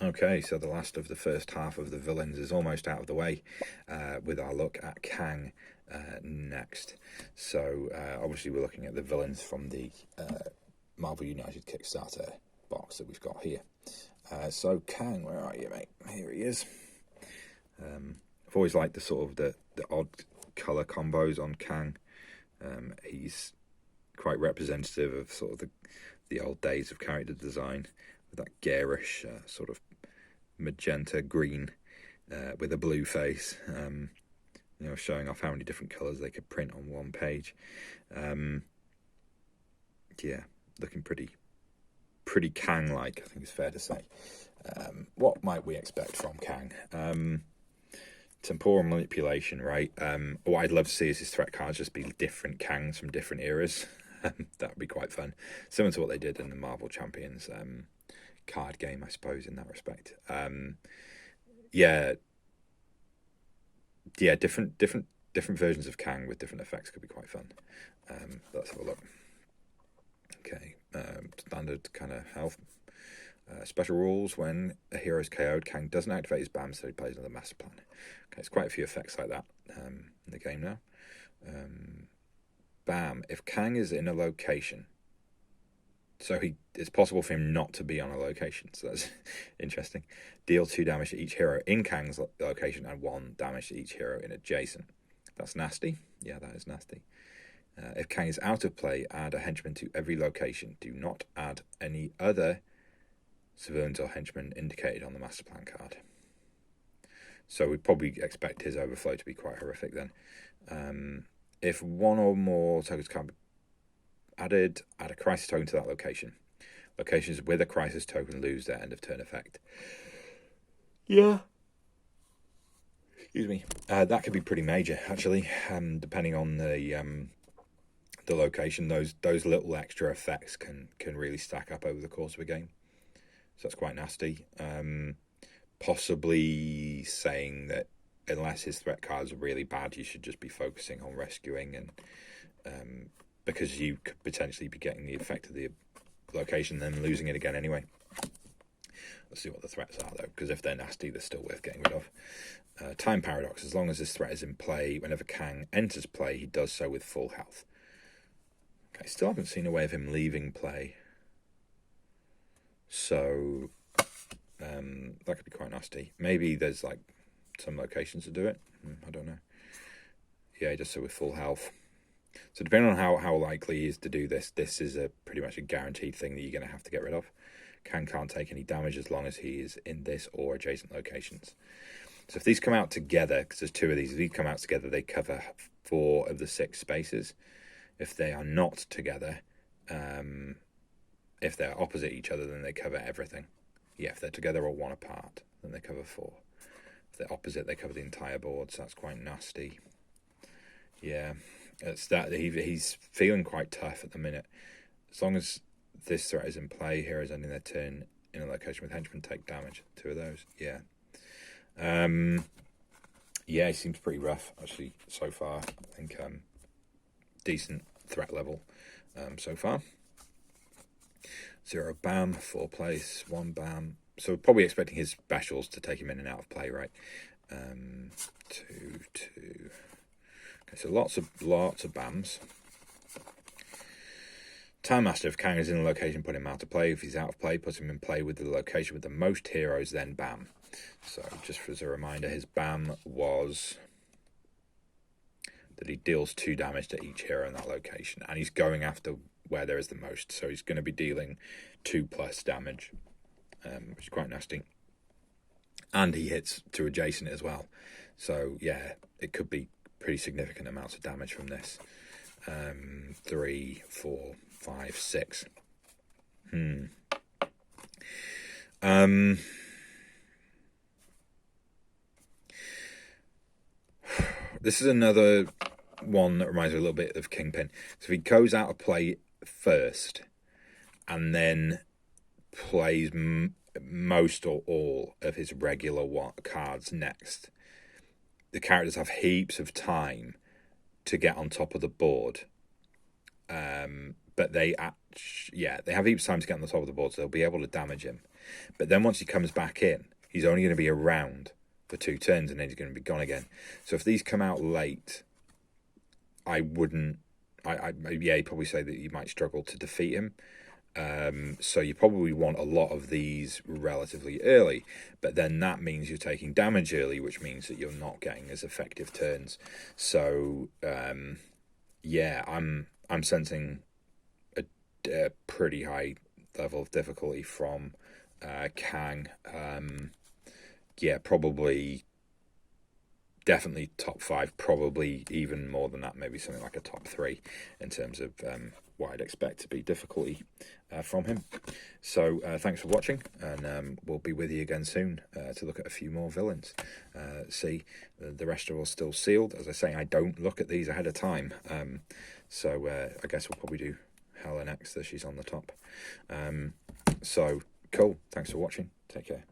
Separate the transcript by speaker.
Speaker 1: Okay, so the last of the first half of the villains is almost out of the way, with our look at Kang next. So obviously we're looking at the villains from the Marvel United Kickstarter box that we've got here. So Kang, where are you, mate? Here he is. I've always liked the sort of the odd colour combos on Kang. He's quite representative of sort of the old days of character design, with that garish sort of magenta green with a blue face, showing off how many different colours they could print on one page. Looking pretty Kang-like, I think it's fair to say. What might we expect from Kang? Temporal manipulation, right? What I'd love to see is his threat cards just be different Kangs from different eras. That would be quite fun. Similar to what they did in the Marvel Champions card game, I suppose, in that respect. Different versions of Kang with different effects could be quite fun. Let's have a look. Okay, standard kind of health. Special rules: when a hero is KO'd, Kang doesn't activate his BAM, so he plays another master plan. Okay, it's quite a few effects like that in the game now. BAM: if Kang is in a location, so it's possible for him not to be on a location, so that's interesting. Deal 2 damage to each hero in Kang's location and 1 damage to each hero in adjacent. That's nasty. Yeah, that is nasty. If Kang is out of play, add a henchman to every location. Do not add any other civilians or henchmen indicated on the master plan card. So we'd probably expect his overflow to be quite horrific then. If one or more tokens can't be added, add a crisis token to that location. Locations with a crisis token lose their end of turn effect. Yeah. Excuse me. That could be pretty major, actually, depending on the location. Those little extra effects can really stack up over the course of a game. So that's quite nasty. Possibly saying that unless his threat cards are really bad, you should just be focusing on rescuing, and because you could potentially be getting the effect of the location, then losing it again anyway. Let's see what the threats are, though, because if they're nasty, they're still worth getting rid of. Time paradox: as long as this threat is in play, whenever Kang enters play, he does so with full health. Okay, still haven't seen a way of him leaving play. So that could be quite nasty. Maybe there's like some locations to do it. I don't know. Yeah, he does so with full health. So depending on how likely he is to do this, this is pretty much a guaranteed thing that you're going to have to get rid of. Kang can't take any damage as long as he is in this or adjacent locations. So if these come out together, because there's 2 of these, if these come out together, they cover 4 of the 6 spaces. If they are not together, if they're opposite each other, then they cover everything. Yeah, if they're together or 1 apart, then they cover 4. If they're opposite, they cover the entire board, so that's quite nasty. Yeah, it's that he's feeling quite tough at the minute. As long as this threat is in play, heroes ending their turn in a location with henchmen take damage. 2 of those, yeah. Yeah, he seems pretty rough, actually, so far. I think decent threat level so far. 0 BAM, 4 place, 1 BAM. So we're probably expecting his specials to take him in and out of play, right? 2, 2. Okay, so lots of BAMs. Time Master: if Kang is in a location, put him out of play. If he's out of play, put him in play with the location with the most heroes, then BAM. So just as a reminder, his BAM was that he deals 2 damage to each hero in that location, and he's going after where there is the most, so he's going to be dealing 2+ damage, which is quite nasty. And he hits to adjacent as well, so yeah, it could be pretty significant amounts of damage from this. 3, 4, 5, 6. This is another one that reminds me a little bit of Kingpin. So if he goes out of play first and then plays most or all of his regular cards next, the characters have heaps of time to get on top of the board. But they have heaps of time to get on the top of the board, so they'll be able to damage him. But then once he comes back in, he's only going to be around for 2 turns, and then he's going to be gone again. So if these come out late, I wouldn't. You'd probably say that you might struggle to defeat him. So you probably want a lot of these relatively early, but then that means you're taking damage early, which means that you're not getting as effective turns. So yeah, I'm sensing a pretty high level of difficulty from Kang. Yeah, probably. Definitely top 5, probably even more than that, maybe something like a top 3 in terms of what I'd expect to be difficulty from him. So thanks for watching, and we'll be with you again soon to look at a few more villains. See, the rest are all still sealed. As I say, I don't look at these ahead of time, so I guess we'll probably do Hela next, as she's on the top. So cool, thanks for watching, take care.